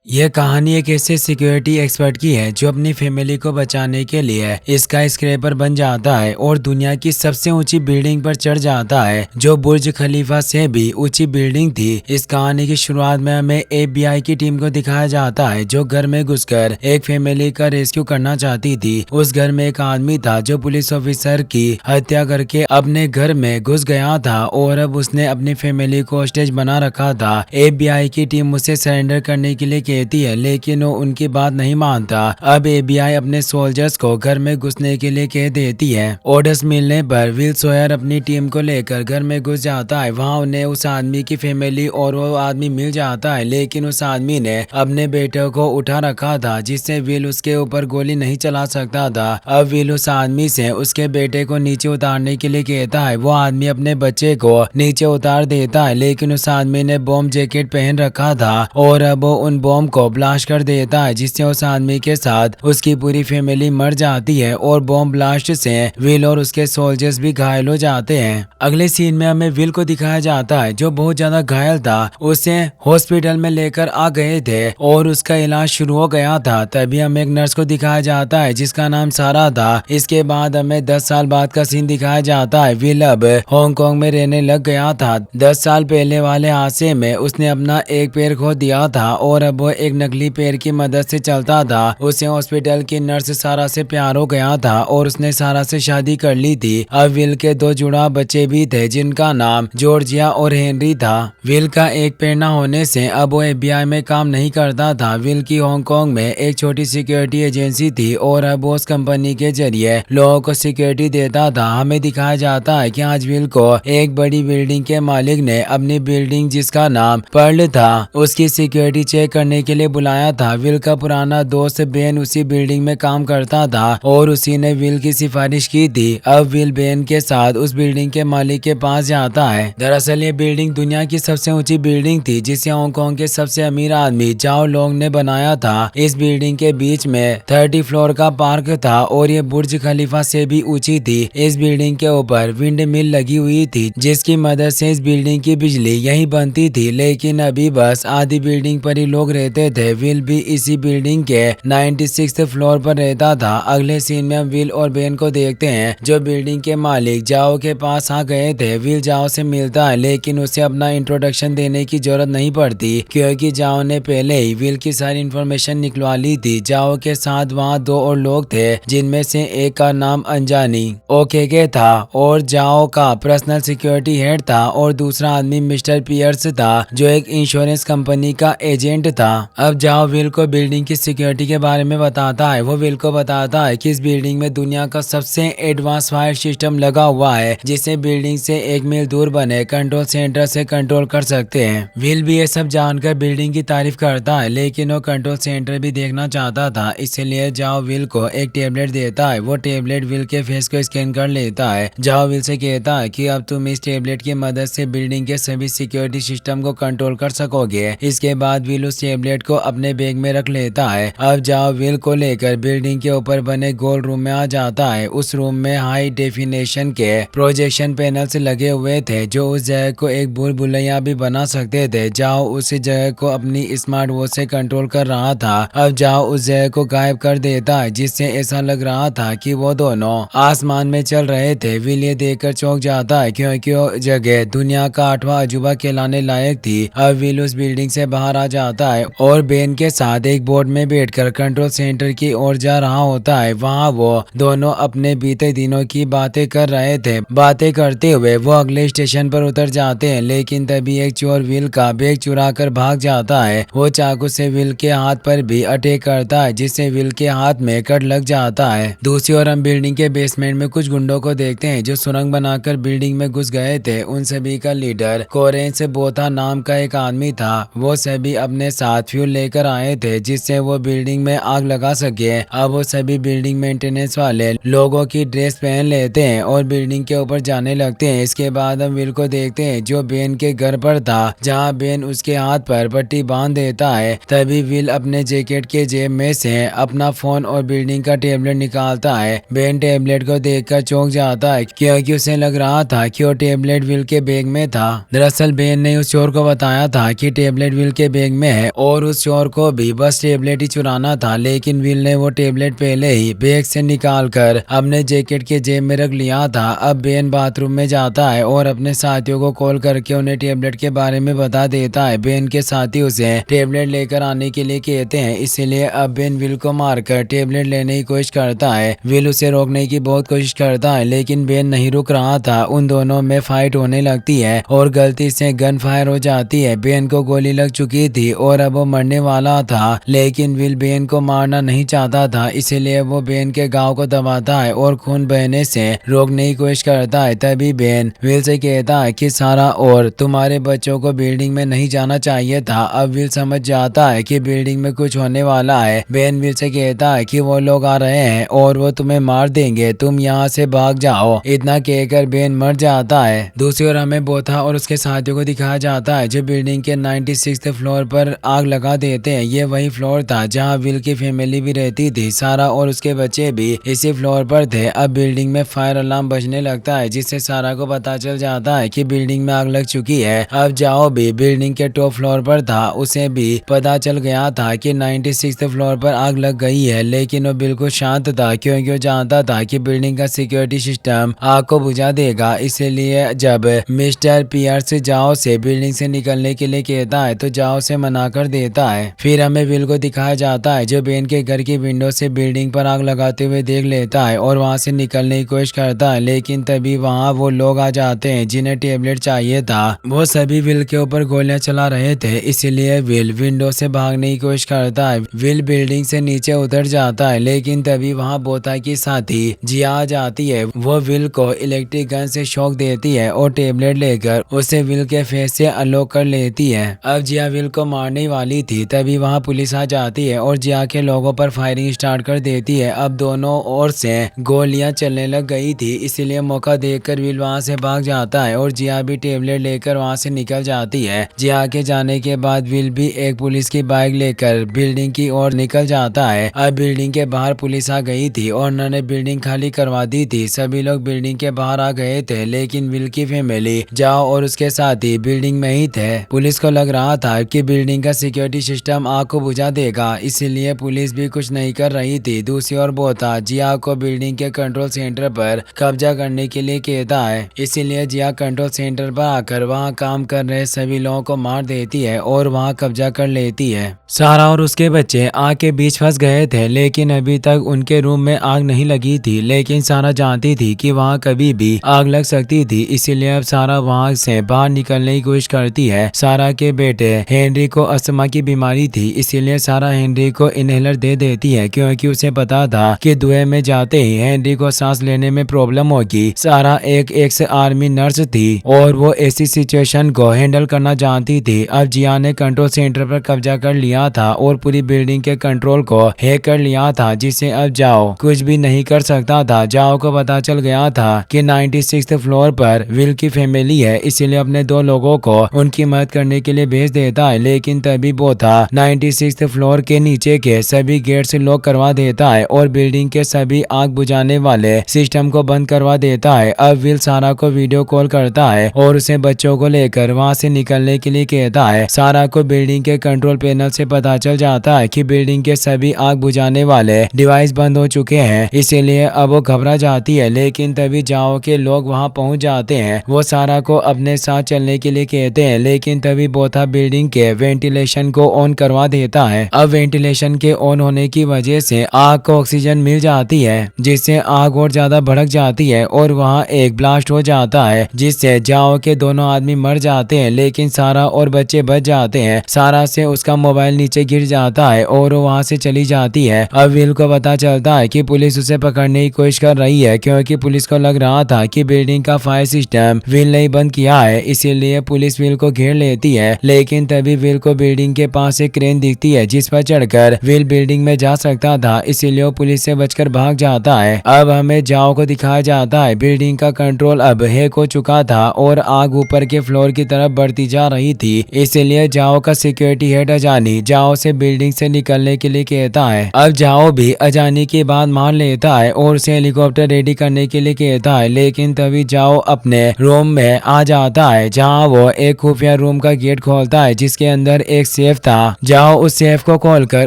यह कहानी एक ऐसे सिक्योरिटी एक्सपर्ट की है जो अपनी फैमिली को बचाने के लिए स्काई स्क्रैपर बन जाता है और दुनिया की सबसे ऊंची बिल्डिंग पर चढ़ जाता है, जो बुर्ज खलीफा से भी ऊंची बिल्डिंग थी। इस कहानी की शुरुआत में हमें एफबीआई की टीम को दिखाया जाता है जो घर में घुसकर एक फैमिली का रेस्क्यू करना चाहती थी। उस घर में एक आदमी था जो पुलिस ऑफिसर की हत्या करके अपने घर में घुस गया था और अब उसने अपनी फैमिली को हॉस्टेज बना रखा था। एफबीआई की टीम उसे सरेंडर करने के लिए कहती है, लेकिन वो उनकी बात नहीं मानता। अब एफबीआई अपने सोल्जर्स को घर में घुसने के लिए कह देती है। ऑर्डर्स मिलने पर विल सॉयर अपनी टीम को लेकर घर में घुस जाता है। वहाँ उन्हें उस आदमी की फैमिली और वो आदमी मिल जाता है, लेकिन उस आदमी ने अपने बेटे को उठा रखा था जिससे विल उसके ऊपर गोली नहीं चला सकता था। अब विल उस आदमी से उसके बेटे को नीचे उतारने के लिए कहता है। वो आदमी अपने बच्चे को नीचे उतार देता है, लेकिन उस आदमी ने बॉम्ब जैकेट पहन रखा था और अब वो उन बॉम्ब को ब्लास्ट कर देता है जिससे उस आदमी के साथ उसकी पूरी फैमिली मर जाती है और बॉम्ब ब्लास्ट से विल और उसके सोल्जर्स भी घायल हो जाते हैं। अगले सीन में हमें विल को दिखाया जाता है जो बहुत ज्यादा घायल था। उसे हॉस्पिटल में लेकर आ गए थे और उसका इलाज शुरू हो गया था। तभी हमें एक नर्स को दिखाया जाता है जिसका नाम सारा था। इसके बाद हमें 10 साल बाद का सीन दिखाया जाता है। विल अब हांगकांग में रहने लग गया था। 10 साल पहले वाले हादसे में उसने अपना एक पैर खो दिया था और अब वो एक नकली पैर की मदद से चलता था। उसे हॉस्पिटल की नर्स सारा से प्यार हो गया था और उसने सारा से शादी कर ली थी। अब विल के 2 जुड़ा बच्चे भी थे जिनका नाम जॉर्जिया और हेनरी था। विल का एक पैर न होने से अब वो एफबीआई में काम नहीं करता था। विल की हांगकांग में एक छोटी सिक्योरिटी एजेंसी थी और अब वो उस कंपनी के जरिए लोगों को सिक्योरिटी देता था। हमें दिखाया जाता है कि आज विल को एक बड़ी बिल्डिंग के मालिक ने अपनी बिल्डिंग जिसका नाम पर्ल था उसकी सिक्योरिटी चेक करने के लिए बुलाया था। विल का पुराना दोस्त बेन उसी बिल्डिंग में काम करता था और उसी ने विल की सिफारिश की थी। अब विल बेन के साथ उस बिल्डिंग के मालिक के पास जाता है। दरअसल ये बिल्डिंग दुनिया की सबसे ऊंची बिल्डिंग थी जिसे हांगकांग के सबसे अमीर आदमी जाओ लोंग ने बनाया था। इस बिल्डिंग के बीच में 30 फ्लोर का पार्क था और ये बुर्ज खलीफा से भी ऊंची थी। इस बिल्डिंग के ऊपर विंड मिल लगी हुई थी जिसकी मदद से इस बिल्डिंग की बिजली यही बनती थी, लेकिन अभी बस आधी बिल्डिंग पर ही लोग रहते थे। विल भी इसी बिल्डिंग के 96th फ्लोर पर रहता था। अगले सीन में हम विल और बेन को देखते हैं जो बिल्डिंग के मालिक जाओ के पास आ गए थे। विल जाओ से मिलता है लेकिन उसे अपना इंट्रोडक्शन देने की जरूरत नहीं पड़ती क्योंकि जाओ ने पहले ही विल की सारी इन्फॉर्मेशन निकलवा ली थी। जाओ के साथ वहाँ 2 और लोग थे जिनमें से एक का नाम अंजानी ओके था और जाओ का पर्सनल सिक्योरिटी हेड था और दूसरा आदमी मिस्टर पियर्स था जो एक इंश्योरेंस कंपनी का एजेंट था। अब जाओ विल को बिल्डिंग की सिक्योरिटी के बारे में बताता है। वो विल को बताता है कि इस बिल्डिंग में दुनिया का सबसे एडवांस फायर सिस्टम लगा हुआ है जिसे बिल्डिंग से 1 मील दूर बने कंट्रोल सेंटर से कंट्रोल कर सकते हैं। विल भी ये सब जानकर बिल्डिंग की तारीफ करता है, लेकिन वो कंट्रोल सेंटर भी देखना चाहता था, इसलिए जाओ विल को एक टेबलेट देता है। वो टेबलेट विल के फेस को स्कैन कर लेता है। जाओ विल से कहता है कि अब तुम इस टेबलेट की मदद से बिल्डिंग के सभी सिक्योरिटी सिस्टम को कंट्रोल कर सकोगे। इसके बाद विल उस टेबलेट को अपने बैग में रख लेता है। अब जाओ विल को लेकर बिल्डिंग के ऊपर बने गोल रूम में आ जाता है। उस रूम में हाई डेफिनेशन के प्रोजेक्शन पैनल्स लगे हुए थे जो उस जगह को एक भूल भुलैया भी बना सकते थे। जाओ उस जगह को अपनी स्मार्ट वॉच से कंट्रोल कर रहा था। अब जाओ उस जगह को गायब कर देता है जिससे ऐसा लग रहा था कि वो दोनों आसमान में चल रहे थे। विल ये देखकर चौंक जाता है क्योंकि वो जगह दुनिया का 8वां अजूबा कहलाने लायक थी। अब विल उस बिल्डिंग से बाहर आ जाता है और बेन के साथ एक बोट में बैठकर कंट्रोल सेंटर की ओर जा रहा होता है। वहाँ वो दोनों अपने बीते दिनों की बातें कर रहे थे। बातें करते हुए वो अगले स्टेशन पर उतर जाते हैं, लेकिन तभी एक चोर विल का बैग चुरा कर भाग जाता है। वो चाकू से विल के हाथ पर भी अटैक करता है जिससे विल के हाथ में कट लग जाता है। दूसरी ओर हम बिल्डिंग के बेसमेंट में कुछ गुंडों को देखते हैं जो सुरंग बनाकर बिल्डिंग में घुस गए थे। उन सभी का लीडर कोरेंस बोथा नाम का एक आदमी था। वो सभी अपने साथ फ्यूल लेकर आए थे जिससे वो बिल्डिंग में आग लगा सके। अब वो सभी बिल्डिंग मेंटेनेंस वाले लोगों की ड्रेस पहन लेते हैं और बिल्डिंग के ऊपर जाने लगते हैं। इसके बाद हम विल को देखते हैं जो बेन के घर पर था, जहाँ बेन उसके हाथ पर पट्टी बांध देता है। तभी विल अपने जैकेट के जेब में से अपना फोन और बिल्डिंग का टेबलेट निकालता है। बेन टेबलेट को देखकर चौंक जाता है क्योंकि उसे लग रहा था कि वो टेबलेट विल के बैग में था। दरअसल बेन ने उस चोर को बताया था कि टेबलेट विल के बैग में है और उस चोर को भी बस टेबलेट ही चुराना था, लेकिन विल ने वो टेबलेट पहले ही बैग से निकालकर अपने जैकेट के जेब में रख लिया था। अब बेन बाथरूम में जाता है और अपने साथियों को कॉल करके उन्हें टेबलेट के बारे में बता देता है। बेन के साथी उसे टेबलेट लेकर आने के लिए कहते हैं, इसलिए अब बेन विल को मारकर टेबलेट लेने की कोशिश करता है। विल उसे रोकने की बहुत कोशिश करता है, लेकिन बेन नहीं रुक रहा था। उन दोनों में फाइट होने लगती है और गलती से गन फायर हो जाती है। बेन को गोली लग चुकी थी और अब वो मरने वाला था, लेकिन विल बेन को मारना नहीं चाहता था, इसलिए वो बेन के घाव को दबाता है और खून बहने से रोकने की कोशिश करता है। तभी बेन विल से कहता है कि सारा और तुम्हारे बच्चों को बिल्डिंग में नहीं जाना चाहिए था। अब विल समझ जाता है कि बिल्डिंग में कुछ होने वाला है। बेन विल से कहता है कि वो लोग आ रहे हैं और वो तुम्हें मार देंगे, तुम यहाँ से भाग जाओ। इतना कहकर बेन मर जाता है। दूसरी ओर हमें बोथा और उसके साथियों को दिखाया जाता है जो बिल्डिंग के 96th फ्लोर पर आग लगा देते हैं। ये वही फ्लोर था जहाँ विल की फैमिली भी रहती थी। सारा और उसके बच्चे भी इसी फ्लोर पर थे। अब बिल्डिंग में फायर अलार्म बजने लगता है, जिससे सारा को पता चल जाता है कि बिल्डिंग में आग लग चुकी है। अब जाओ भी बिल्डिंग के टॉप फ्लोर पर था, उसे भी पता चल गया था कि 96th फ्लोर पर आग लग गई है, लेकिन वो बिल्कुल शांत था क्योंकि वो जानता था कि बिल्डिंग का सिक्योरिटी सिस्टम आग को बुझा देगा। इसलिए जब मिस्टर पियर्स जाओ से बिल्डिंग से निकलने के लिए कहता है तो जाओ से मना कर देता है। फिर हमें विल को दिखाया जाता है जो बेन के घर की विंडो से बिल्डिंग पर आग लगाते हुए देख लेता है और वहां से निकलने की कोशिश करता है, लेकिन तभी वहां वो लोग आ जाते हैं जिन्हें टेबलेट चाहिए था। वो सभी विल के ऊपर गोलियां चला रहे थे, इसलिए विल विंडो से भागने की कोशिश करता है। विल बिल्डिंग से नीचे उतर जाता है, लेकिन तभी वहां बोथा की साथी जिया आ जाती है। वो विल को इलेक्ट्रिक गन से शॉक देती है और टेबलेट लेकर उसे विल के फेस से अनलॉक कर लेती है। अब जिया विल को मारने वाली थी, तभी वहां पुलिस आ जाती है और जिया के लोगों पर फायरिंग स्टार्ट कर देती है। अब दोनों ओर से गोलियां चलने लग गई थी, इसलिए मौका देखकर विल वहां से भाग जाता है और जिया भी टेबलेट लेकर वहां से निकल जाती है। जिया के जाने के बाद विल भी एक पुलिस की बाइक लेकर बिल्डिंग की ओर निकल जाता है। अब बिल्डिंग के बाहर पुलिस आ गई थी और उन्होंने बिल्डिंग खाली करवा दी थी। सभी लोग बिल्डिंग के बाहर आ गए थे, लेकिन विल की फैमिली जाओ और उसके साथी बिल्डिंग में ही थे। पुलिस को लग रहा था कि बिल्डिंग का सिक्योरिटी सिस्टम आग को बुझा देगा, इसलिए पुलिस भी कुछ नहीं कर रही थी। दूसरी ओर बोथा जिया को बिल्डिंग के कंट्रोल सेंटर पर कब्जा करने के लिए कहता है, इसीलिए जिया कंट्रोल सेंटर पर आकर वहां काम कर रहे सभी लोगों को मार देती है और वहां कब्जा कर लेती है। सारा और उसके बच्चे आग के बीच फंस गए थे, लेकिन अभी तक उनके रूम में आग नहीं लगी थी, लेकिन सारा जानती थी कि वहां कभी भी आग लग सकती थी, इसीलिए अब सारा वहां से बाहर निकलने की कोशिश करती है। सारा के बेटे हेनरी को अस्थमा की बीमारी थी, इसीलिए सारा हेनरी को इनहेलर दे देती है क्योंकि उसे पता था कि धुएं में जाते ही हेनरी को सांस लेने में प्रॉब्लम होगी। सारा एक एक्स आर्मी नर्स थी और वो ऐसी सिचुएशन को हैंडल करना जानती थी। अब जिया ने कंट्रोल सेंटर पर कब्जा कर लिया था और पूरी बिल्डिंग के कंट्रोल को हैक कर लिया था, जिससे अब जाओ कुछ भी नहीं कर सकता था। जाओ को पता चल गया था कि 96th फ्लोर पर विल की फैमिली है, इसीलिए अपने दो लोगों को उनकी मदद करने के लिए भेज देता है, लेकिन तभी बोथा 96th फ्लोर के नीचे के सभी गेट से लॉक करवा देता है और बिल्डिंग के सभी आग बुझाने वाले सिस्टम को बंद करवा देता है। अब विल सारा को वीडियो कॉल करता है और उसे बच्चों को लेकर वहां से निकलने के लिए कहता है। सारा को बिल्डिंग के कंट्रोल पैनल से पता चल जाता है कि बिल्डिंग के सभी आग बुझाने वाले डिवाइस बंद हो चुके हैं, इसीलिए अब वो घबरा जाती है, लेकिन तभी जाओ के लोग वहां पहुंच जाते हैं। वो सारा को अपने साथ चलने के लिए कहते हैं, लेकिन तभी बोथा बिल्डिंग के वेंटिलेशन को ऑन करवा देता है। अब वेंटिलेशन के ऑन होने की वजह से आग को ऑक्सीजन मिल जाती है, जिससे आग और ज्यादा भड़क जाती है और वहाँ एक ब्लास्ट हो जाता है, जिससे जाओ के दोनों आदमी मर जाते हैं, लेकिन सारा और बच्चे बच जाते हैं। सारा से उसका मोबाइल नीचे गिर जाता है और वो वहाँ से चली जाती है। अब विल को पता चलता है कि पुलिस उसे पकड़ने की कोशिश कर रही है, क्योंकि पुलिस को लग रहा था कि बिल्डिंग का फायर सिस्टम विल ने बंद किया है, इसीलिए पुलिस विल को घेर लेती है। लेकिन तभी विल को बिल्डिंग के पास एक क्रेन दिखती है जिस पर चढ़कर विल बिल्डिंग में जा सकता था, इसीलिए वो पुलिस से बचकर भाग जाता है। अब हमें जाओ को दिखाया जाता है बिल्डिंग का कंट्रोल अब हैक हो चुका था और आग ऊपर के फ्लोर की तरफ बढ़ती जा रही थी, इसलिए जाओ का सिक्योरिटी हेड अजानी जाओ से बिल्डिंग से निकलने के लिए कहता है। अब जाओ भी अजानी की बात मान लेता है और उसे हेलीकॉप्टर रेडी करने के लिए कहता है, लेकिन तभी जाओ अपने रूम में आ जाता है, जहाँ वो एक खुफिया रूम का गेट खोलता है जिसके अंदर एक सेफ था। जाओ उस सेफ को खोलकर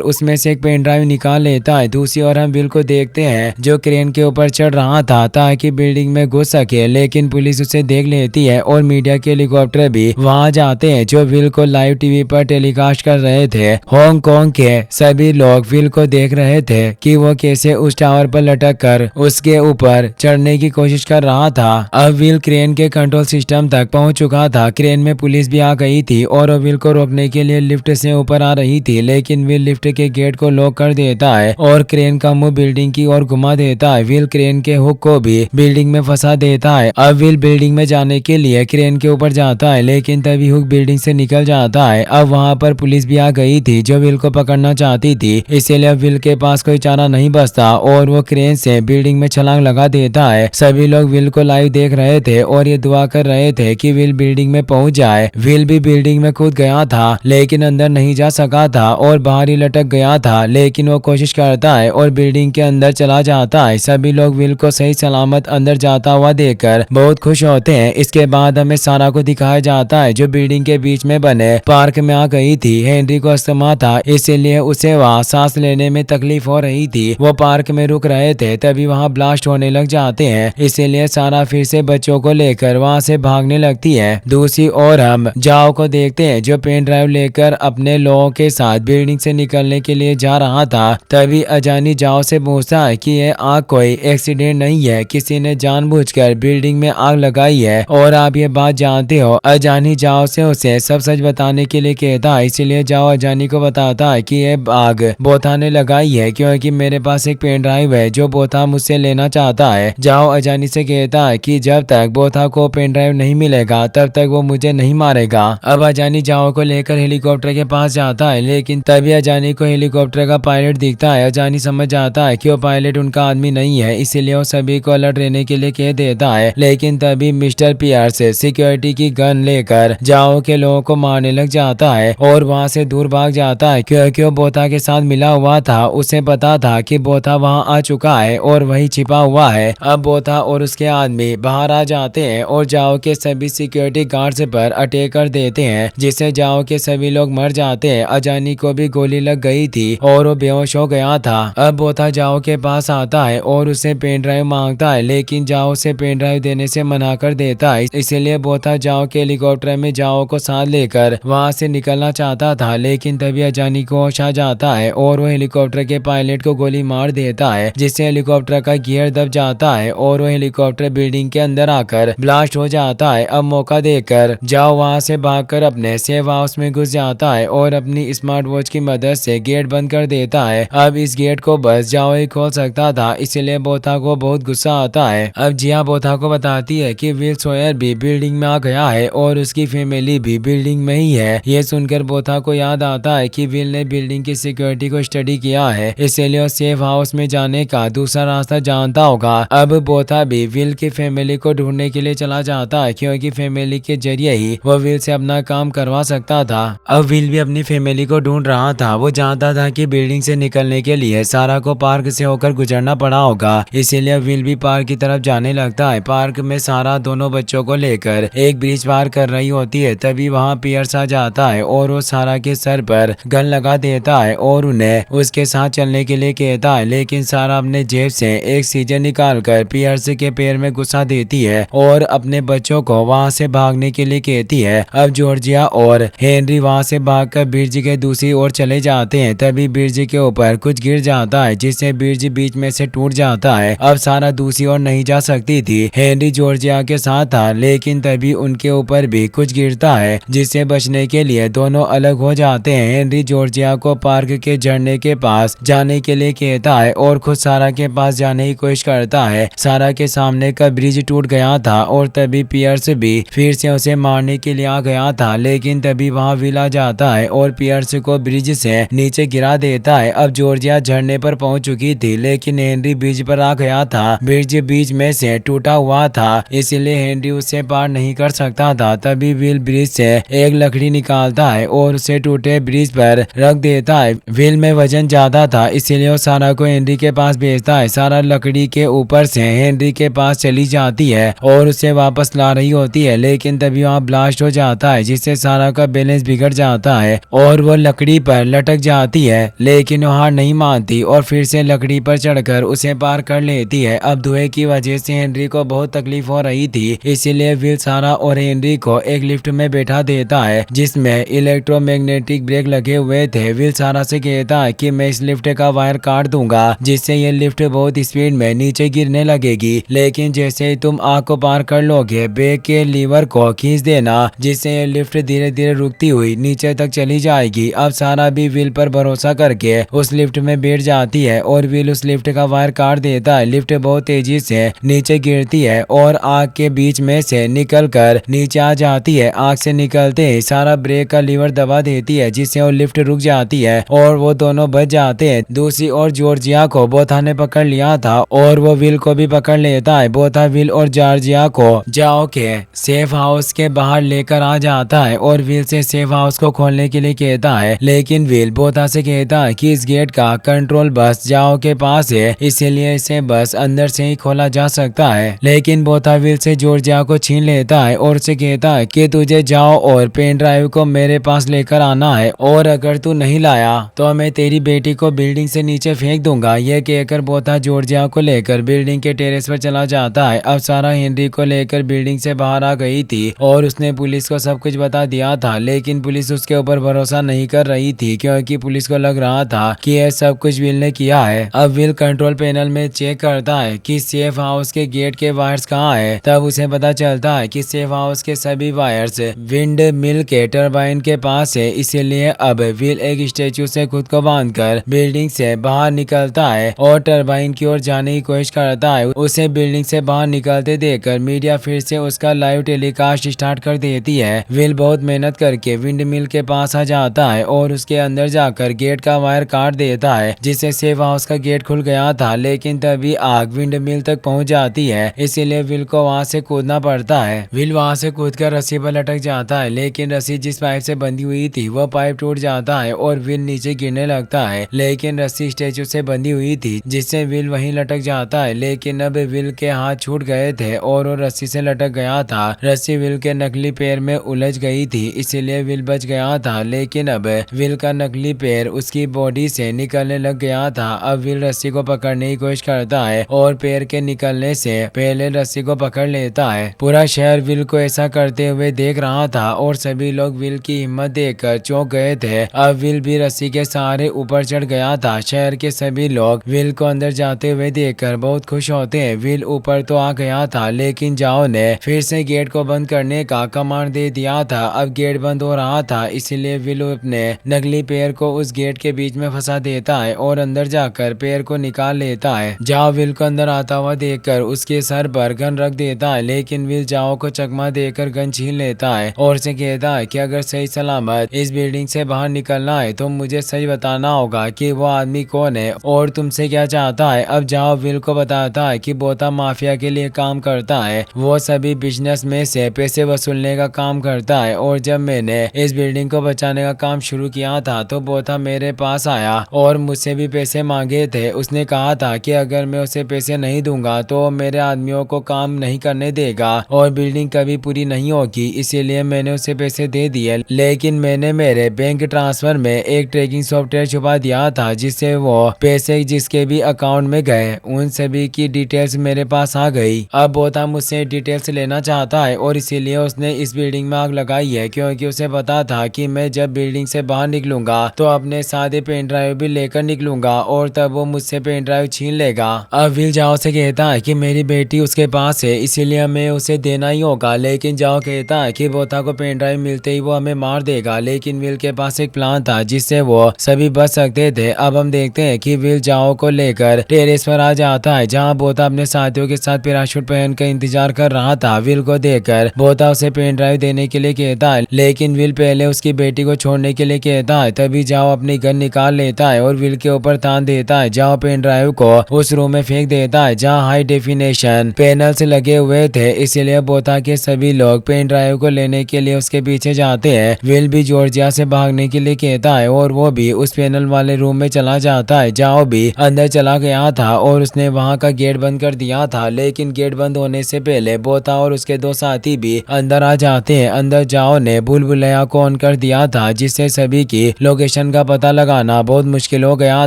उसमें से एक पेन ड्राइव निकाल लेता है। दूसरी ओर हम विल को देखते हैं जो क्रेन के ऊपर चढ़ रहा था ताकि बिल्डिंग में घुस सके, लेकिन पुलिस उसे देख लेती है और मीडिया के हेलीकॉप्टर भी वहां जाते हैं जो विल को लाइव टीवी पर टेलीकास्ट कर रहे थे। हांगकांग के सभी लोग विल को देख रहे थे कि वो कैसे उस टावर पर लटक कर उसके ऊपर चढ़ने की कोशिश कर रहा था। अब विल क्रेन के कंट्रोल सिस्टम तक पहुंच चुका था। क्रेन में पुलिस भी आ गई थी और वो विल को रोकने के लिए लिफ्ट से ऊपर आ रही थी, लेकिन विल लिफ्ट के गेट को लॉक कर देता है और क्रेन का मुंह बिल्डिंग की ओर घुमा देता है। विल क्रेन के हुक को भी बिल्डिंग में फंसा देता है। अब विल बिल्डिंग में जाने के लिए क्रेन के ऊपर जाता है, लेकिन तभी हुक बिल्डिंग से निकल जाता है। अब वहाँ पर पुलिस भी आ गई थी जो विल को पकड़ना चाहती थी, इसीलिए विल के पास कोई चारा नहीं बचता और वो क्रेन से बिल्डिंग में छलांग लगा देता है। सभी लोग विल को लाइव देख रहे थे और ये दुआ कर रहे थे कि विल बिल्डिंग में पहुंच जाए। विल भी बिल्डिंग में कूद गया था, लेकिन अंदर नहीं जा सका था और बाहर ही लटक गया था, लेकिन वो कोशिश करता है और बिल्डिंग के अंदर चला जाता है। सभी लोग विल को सही सलामत अंदर जाता हुआ देखकर बहुत खुश होते हैं। इसके बाद हमें सारा को दिखाया जाता है जो बिल्डिंग के बीच में बने पार्क में आ गई थी। हेनरी को अस्थमा था, इसीलिए उसे वहाँ सांस लेने में तकलीफ हो रही थी। वो पार्क में रुक रहे थे, तभी वहाँ ब्लास्ट होने लग जाते हैं, इसीलिए सारा फिर से बच्चों को लेकर वहाँ से भागने लगती है। दूसरी ओर हम जाओ को देखते हैं जो पेन ड्राइव लेकर अपने लोगों के साथ बिल्डिंग से निकलने के लिए जा रहा था। तभी अजानी जाओ से पूछता है कि ये आग कोई एक्सीडेंट नहीं है, किसी ने जानबूझकर बिल्डिंग में आग लगाई है और आप ये बात जानते हो। अजानी जाओ से उसे सब सच बताने के लिए कहता है, इसीलिए जाओ अजानी को बताता है कि ये आग बोथा ने लगाई है क्योंकि मेरे पास एक पेन ड्राइव है जो बोथा मुझसे लेना चाहता है। जाओ अजानी से कहता है कि जब तक बोथा को पेन ड्राइव नहीं मिलेगा तब तक वो मुझे नहीं मारेगा। अब अजानी जाओ को लेकर हेलीकॉप्टर के पास जाता है, लेकिन तभी अजानी को हेलीकॉप्टर का पायलट दिखता है। अजानी समझ जाता है कि वो पायलट उनका आदमी नहीं है, इसीलिए वो सभी को अलर्ट रहने के लिए कह देता है। लेकिन तभी मिस्टर पियर्स सिक्योरिटी की गन लेकर जाओ के लोगों को मारने लग जाता है और वहाँ से दूर भाग जाता है क्योंकि वो बोथा के साथ मिला हुआ था। उसे पता था कि बोथा वहाँ आ चुका है और वही छिपा हुआ है। अब बोथा और उसके आदमी बाहर आ जाते हैं और जाओ के सभी सिक्योरिटी गार्ड्स पर अटैक कर देते हैं, जिससे जाओ के सभी लोग मर जाते हैं। अजानी को भी गोली लग गई थी और वो बेहोश हो गया था। अब बोथा जाओ के पास आता है और उसे पेन ड्राइव मांगता है, लेकिन जाओ उसे पेन ड्राइव देने से मना कर देता है। इसीलिए बोथा जाओ के हेलीकॉप्टर में जाओ को साथ लेकर वहां से निकलना चाहता था, लेकिन तभी अजानी को होश आ जाता है और वो हेलीकॉप्टर के पायलट को गोली मार देता है, जिससे हेलीकॉप्टर का गियर दब जाता है और वो हेलीकॉप्टर बिल्डिंग के अंदर आकर ब्लास्ट हो जाता है। अब मौका देकर जाओ वहां से भागकर अपने सेफ हाउस में घुस जाता है और अपनी स्मार्ट वॉच की मदद से गेट बंद कर देता है। अब इस गेट को बस जाओ ही खोल सकता था, इसलिए बोथा को बहुत गुस्सा आता है। अब जिया बोथा को बताती है कि विल सॉयर भी बिल्डिंग में आ गया है और उसकी फैमिली भी बिल्डिंग में ही है। ये सुनकर बोथा को याद आता है कि विल ने बिल्डिंग की सिक्योरिटी को स्टडी किया है, इसलिए वो सेफ हाउस में जाने का दूसरा रास्ता जानता होगा। अब बोथा भी विल की फैमिली को ढूंढने के लिए चला जाता है क्योंकि फैमिली के जरिए ही वो विल से अपना काम करवा सकता था। अब विल भी अपनी फैमिली को ढूंढ रहा था। वो जानता था कि बिल्डिंग से निकलने के लिए सारा को पार्क से होकर गुजरना पड़ा होगा, इसीलिए विल भी पार्क की तरफ जाने लगता है। पार्क में सारा दोनों बच्चों को लेकर एक ब्रिज पार कर रही होती है, तभी वहाँ पियर्स आ जाता है और वो सारा के सर पर गन लगा देता है और उन्हें उसके साथ चलने के लिए कहता है, लेकिन सारा अपने जेब से एक सीजर निकालकर पियर्स के पैर में घुसा देती है और अपने बच्चों को वहाँ से भागने के लिए कहती है। अब जॉर्जिया और हेनरी वहाँ से भागकर ब्रिज के दूसरी ओर चले जाते हैं। तभी ब्रिज के ऊपर कुछ गिर जाता है, जिससे ब्रिज बीच में से टूट जाता है। अब सारा दूसरी ओर नहीं जा सकती थी। हेनरी जॉर्जिया के साथ था, लेकिन तभी उनके ऊपर भी कुछ गिरता है, जिससे बचने के लिए दोनों अलग हो जाते हैं। हेनरी जॉर्जिया को पार्क के झरने के पास जाने के लिए कहता है और खुद सारा के पास जाने की कोशिश करता है। सारा के सामने का ब्रिज टूट गया था और तभी पियर्स भी फिर से उसे मारने के लिए आ गया था, लेकिन तभी वहाँ विल आ जाता है और पियर्स को ब्रिज से नीचे गिरा देता है। अब जॉर्जिया झरने पर पहुंच चुकी थी, लेकिन हेनरी ब्रिज पर आ गया था। ब्रिज बीच में से टूटा हुआ था, इसलिए हेनरी उसे पार नहीं कर सकता था। तभी विल ब्रिज से एक लकड़ी निकालता है और उसे टूटे ब्रिज पर रख देता है। विल में वजन ज्यादा था, इसीलिए वो सारा को हेनरी के पास भेजता है। सारा लकड़ी के ऊपर से हेनरी के पास चली जाती है और उसे वापस ला रही होती है, लेकिन तभी वहाँ ब्लास्ट हो जाता है, जिससे सारा का बैलेंस बिगड़ जाता जाता है और वो लकड़ी पर लटक जाती है, लेकिन वो हार नहीं मानती और फिर से लकड़ी पर चढ़कर उसे पार कर लेती है। अब धुएं की वजह से हेनरी को बहुत तकलीफ हो रही थी, इसीलिए विल, सारा और हेनरी को एक लिफ्ट में बैठा देता है जिसमें इलेक्ट्रोमैग्नेटिक ब्रेक लगे हुए थे। विल सारा से कहता है कि मैं इस लिफ्ट का वायर काट दूंगा जिससे ये लिफ्ट बहुत स्पीड में नीचे गिरने लगेगी, लेकिन जैसे ही तुम आग को पार कर लोगे ब्रेक के लीवर को खींच देना जिससे ये लिफ्ट धीरे धीरे रुकती हुई नीचे तक चली जाएगी। अब सारा भी विल पर भरोसा करके उस लिफ्ट में बैठ जाती है और विल उस लिफ्ट का वायर काट देता है। लिफ्ट बहुत तेजी से नीचे गिरती है और आग के बीच में से निकलकर नीचे आ जाती है। आग से निकलते ही सारा ब्रेक का लीवर दबा देती है जिससे वो लिफ्ट रुक जाती है और वो दोनों बच जाते हैं। दूसरी ओर जॉर्जिया को बोथा ने पकड़ लिया था और वो विल को भी पकड़ लेता है। बोथा विल और जॉर्जिया को जाओ के सेफ हाउस के बाहर लेकर आ जाता है और विल से सेफ हाउस को खोलने के लिए कहता है, लेकिन विल बोथा से कहता है कि इस गेट का कंट्रोल बस जाओ के पास है, इसीलिए इसे बस अंदर से ही खोला जा सकता है। लेकिन बोथा विल से जॉर्जिया को छीन लेता है और उसे कहता है कि तुझे जाओ और पेन ड्राइव को मेरे पास लेकर आना है और अगर तू नहीं लाया तो मैं तेरी बेटी को बिल्डिंग से नीचे फेंक दूंगा। यह कहकर बोथा जॉर्जिया को लेकर बिल्डिंग के टेरेस पर चला जाता है। अब सारा हेनरी को लेकर बिल्डिंग से बाहर आ गई थी और उसने पुलिस को सब कुछ बता दिया था, लेकिन पुलिस उसके ऊपर भरोसा नहीं कर रही थी क्योंकि पुलिस को लग रहा था कि यह सब कुछ विल ने किया है। अब विल कंट्रोल पैनल में चेक करता है कि सेफ हाउस के गेट के वायर्स कहाँ है। तब उसे पता चलता है कि सेफ हाउस के सभी वायर्स विंड मिल के टरबाइन के पास है, इसीलिए अब विल एक स्टैचू से खुद को बांधकर बिल्डिंग से बाहर निकलता है और टरबाइन की ओर जाने की कोशिश करता है। उसे बिल्डिंग से बाहर निकलते देखकर मीडिया फिर से उसका लाइव टेलीकास्ट स्टार्ट कर देती है। विल बहुत मेहनत करके विंड मिल के पास आ जाता है और उसके अंदर जाकर गेट का वायर काट देता है जिससे सेफ हाउस का गेट खुल गया था, लेकिन तभी आग विंड मिल तक पहुंच जाती है, इसीलिए विल को वहां से कूदना पड़ता है। विल वहां से कूदकर रस्सी पर लटक जाता है, लेकिन रस्सी जिस पाइप से बंधी हुई थी वो पाइप टूट जाता है और विल नीचे गिरने लगता है, लेकिन रस्सी स्टैचू से बंधी हुई थी जिससे विल वहीं लटक जाता है। लेकिन अब विल के हाथ छूट गए थे और वो रस्सी से लटक गया था। रस्सी विल के नकली पैर में उलझ गई थी, इसीलिए विल बच गया था, लेकिन अब विल का नकली पैर उसकी बॉडी से निकलने लग गया था। अब विल रस्सी को पकड़ने की कोशिश करता है और पैर के निकलने से पहले रस्सी को पकड़ लेता है। पूरा शहर विल को ऐसा करते हुए देख रहा था और सभी लोग विल की हिम्मत देखकर चौंक गए थे। अब विल भी रस्सी के सहारे ऊपर चढ़ गया था। शहर के सभी लोग विल को अंदर जाते हुए देखकर बहुत खुश होते हैं। विल ऊपर तो आ गया था, लेकिन जाओ ने फिर से गेट को बंद करने का कमांड दे दिया था। अब गेट बंद हो रहा था, इसलिए विल अपने नकली पैर को उस गेट के बीच में फंसा देता है और अंदर जाकर पैर को निकाल लेता है। जाओ विल को अंदर आता हुआ देखकर उसके सर पर गन रख देता है, लेकिन विल जाओ को चकमा देकर गन छीन लेता है और उसे कहता है कि अगर सही सलामत इस बिल्डिंग से बाहर निकलना है तो मुझे सही बताना होगा कि वो आदमी कौन है और तुमसे क्या चाहता है। अब जाओ विल को बताता है कि बोथा माफिया के लिए काम करता है, वो सभी बिजनेस में से पैसे वसूलने का काम करता है और जब मैंने इस बिल्डिंग को बचाने का काम शुरू किया था तो बोथा मेरे पास आया और मुझसे भी पैसे मांगे थे। उसने कहा था कि अगर मैं उसे पैसे नहीं दूंगा तो मेरे आदमियों को काम नहीं करने देगा और बिल्डिंग कभी पूरी नहीं होगी, इसीलिए मैंने उसे पैसे दे दिए, लेकिन मैंने मेरे बैंक ट्रांसफर में एक ट्रैकिंग सॉफ्टवेयर छुपा दिया था जिससे वो पैसे जिसके भी अकाउंट में गए उन सभी की डिटेल्स मेरे पास आ गई। अब बोथा मुझसे डिटेल्स लेना चाहता है और इसीलिए उसने इस बिल्डिंग में आग लगाई है, क्योंकि उसे पता था कि मैं जब बिल्डिंग से बाहर निकलूंगा तो अपने सादे पेन ड्राइव भी लेकर निकलूंगा और तब वो मुझसे पेन ड्राइव छीन लेगा। अब विल जाओ से कहता है कि मेरी बेटी उसके पास है, इसीलिए हमें उसे देना ही होगा, लेकिन जाओ कहता है कि बोथा को पेन ड्राइव मिलते ही वो हमें मार देगा, लेकिन विल के पास एक प्लान था जिससे वो सभी बच सकते थे। अब हम देखते हैं कि विल जाओ को लेकर टेरेस पर आ जाता है जहाँ बोथा अपने साथियों के साथ पैराशूट पहनकर इंतजार कर रहा था। विल को देखकर बोथा उसे पेन ड्राइव देने के लिए कहता है, लेकिन विल पहले उसकी बेटी को छोड़ने के लिए कहता है। तभी जाओ अपनी गन निकाल लेता है और विल के ऊपर तान देता है। जाओ पेन ड्राइव को उस रूम में फेंक देता है जहाँ हाई डेफिनेशन पैनल्स लगे हुए थे, इसलिए बोथा के सभी लोग पेन ड्राइव को लेने के लिए उसके पीछे जाते हैं। विल भी जॉर्जिया से भागने के लिए कहता है और वो भी उस पैनल वाले रूम में चला जाता है। जाओ भी अंदर चला गया था और उसने वहाँ का गेट बंद कर दिया था, लेकिन गेट बंद होने से पहले बोथा और उसके दो साथी भी अंदर आ जाते हैं। अंदर जाओ ने भूल भुलैया को ऑन कर कर दिया था, जिससे सभी की लोकेशन का पता लगाना बहुत मुश्किल हो गया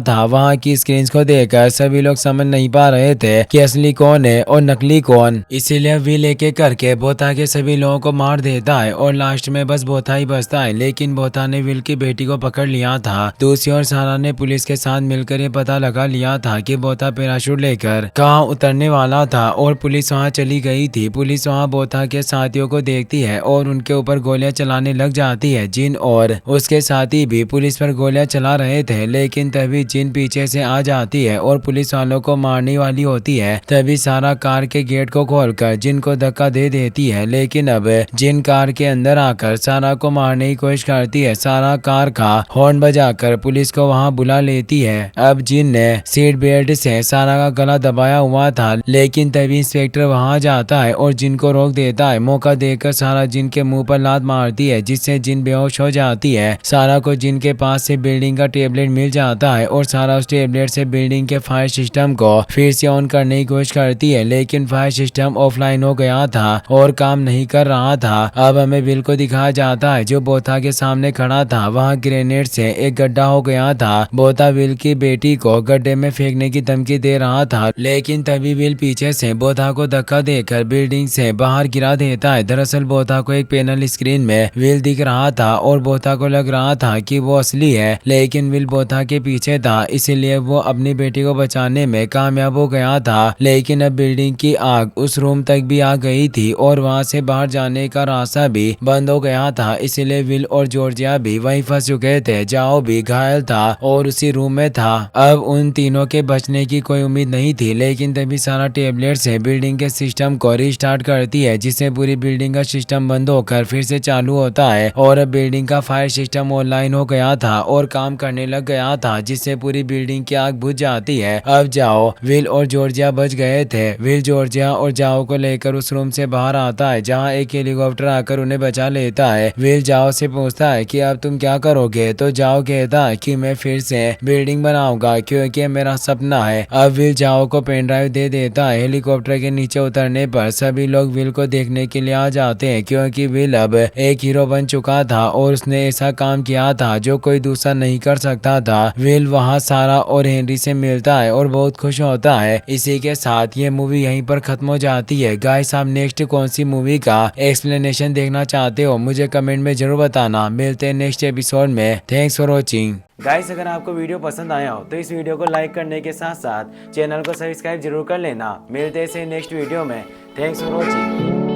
था। वहाँ की स्क्रीन को देखकर सभी लोग समझ नहीं पा रहे थे कि असली कौन है और नकली कौन। इसीलिए विल एक एक करके बोथा के सभी लोगों को मार देता है और लास्ट में बस बोथा ही बचता है। लेकिन बोथा ने विल की बेटी को पकड़ लिया था। दूसरी ओर सारा ने पुलिस के साथ मिलकर ये पता लगा लिया था कि बोथा पैराशूट लेकर कहाँ उतरने वाला था और पुलिस वहाँ चली गई थी। पुलिस वहाँ बोथा के साथियों को देखती है और उनके ऊपर गोलियां चलाने लग जाती है। जिन और उसके साथी भी पुलिस पर गोलियां चला रहे थे, लेकिन तभी जिन पीछे से आ जाती है और पुलिस वालों को मारने वाली होती है। तभी सारा कार के गेट को खोलकर जिन को धक्का दे देती है, लेकिन अब जिन कार के अंदर आकर सारा को मारने की कोशिश करती है। सारा कार का हॉर्न बजाकर पुलिस को वहां बुला लेती है। अब जिन ने सीट बेल्ट से सारा का गला दबाया हुआ था, लेकिन तभी इंस्पेक्टर वहां जाता है और जिन को रोक देता है। मौका देकर सारा जिन के मुंह पर लात मारती है, जिससे जिन बेहोश हो जाती है। सारा को जिन के पास से बिल्डिंग का टेबलेट मिल जाता है और सारा उस टेबलेट से बिल्डिंग के फायर सिस्टम को फिर से ऑन करने की कोशिश करती है, लेकिन फायर सिस्टम ऑफलाइन हो गया था और काम नहीं कर रहा था। अब हमें विल को दिखाया जाता है जो बोथा के सामने खड़ा था। वहाँ ग्रेनेड से एक गड्ढा हो गया था। बोथा विल की बेटी को गड्ढे में फेंकने की धमकी दे रहा था, लेकिन तभी विल पीछे से बोथा को धक्का देकर बिल्डिंग से बाहर गिरा देता है। दरअसल बोथा को एक पैनल स्क्रीन में विल दिख रहा था और बोथा को लग रहा था कि वो असली है, लेकिन विल बोथा के पीछे था, इसलिए वो अपनी बेटी को बचाने में कामयाब हो गया था। लेकिन अब बिल्डिंग की आग उस रूम तक भी आ गई थी और वहां से बाहर जाने का रास्ता भी बंद हो गया था, इसलिए विल और जॉर्जिया भी वहीं फंस चुके थे। जाओ भी घायल था और उसी रूम में था। अब उन तीनों के बचने की कोई उम्मीद नहीं थी, लेकिन तभी सारा टेबलेट से बिल्डिंग के सिस्टम को रिस्टार्ट करती है, जिससे पूरी बिल्डिंग का सिस्टम बंद होकर फिर से चालू होता है और अब बिल्डिंग का फायर सिस्टम ऑनलाइन हो गया था और काम करने लग गया था, जिससे पूरी बिल्डिंग की आग बुझ जाती है। अब जाओ विल और जॉर्जिया बच गए थे। विल जॉर्जिया और जाओ को लेकर उस रूम से बाहर आता है, जहां एक हेलीकॉप्टर आकर उन्हें बचा लेता है। विल जाओ से पूछता है कि अब तुम क्या करोगे, तो जाओ कहता है कि मैं फिर से बिल्डिंग बनाऊंगा क्योंकि मेरा सपना है। अब विल जाओ को पेन ड्राइव दे देता है। हेलीकॉप्टर के नीचे उतरने पर सभी लोग विल को देखने के लिए आ जाते हैं, क्योंकि विल अब एक हीरो बन चुका था और उसने ऐसा काम किया था जो कोई दूसरा नहीं कर सकता था। विल वहां सारा और हेनरी से मिलता है और बहुत खुश होता है। इसी के साथ ये मूवी यहीं पर खत्म हो जाती है। गाइस, आप नेक्स्ट कौन सी मूवी का एक्सप्लेनेशन देखना चाहते हो मुझे कमेंट में जरूर बताना। मिलते हैं नेक्स्ट एपिसोड में। Thanks for watching. गाइस, अगर आपको वीडियो पसंद आया हो तो इस वीडियो को लाइक करने के साथ साथ चैनल को सब्सक्राइब जरूर कर लेना। मिलते हैं नेक्स्ट वीडियो में। Thanks for watching.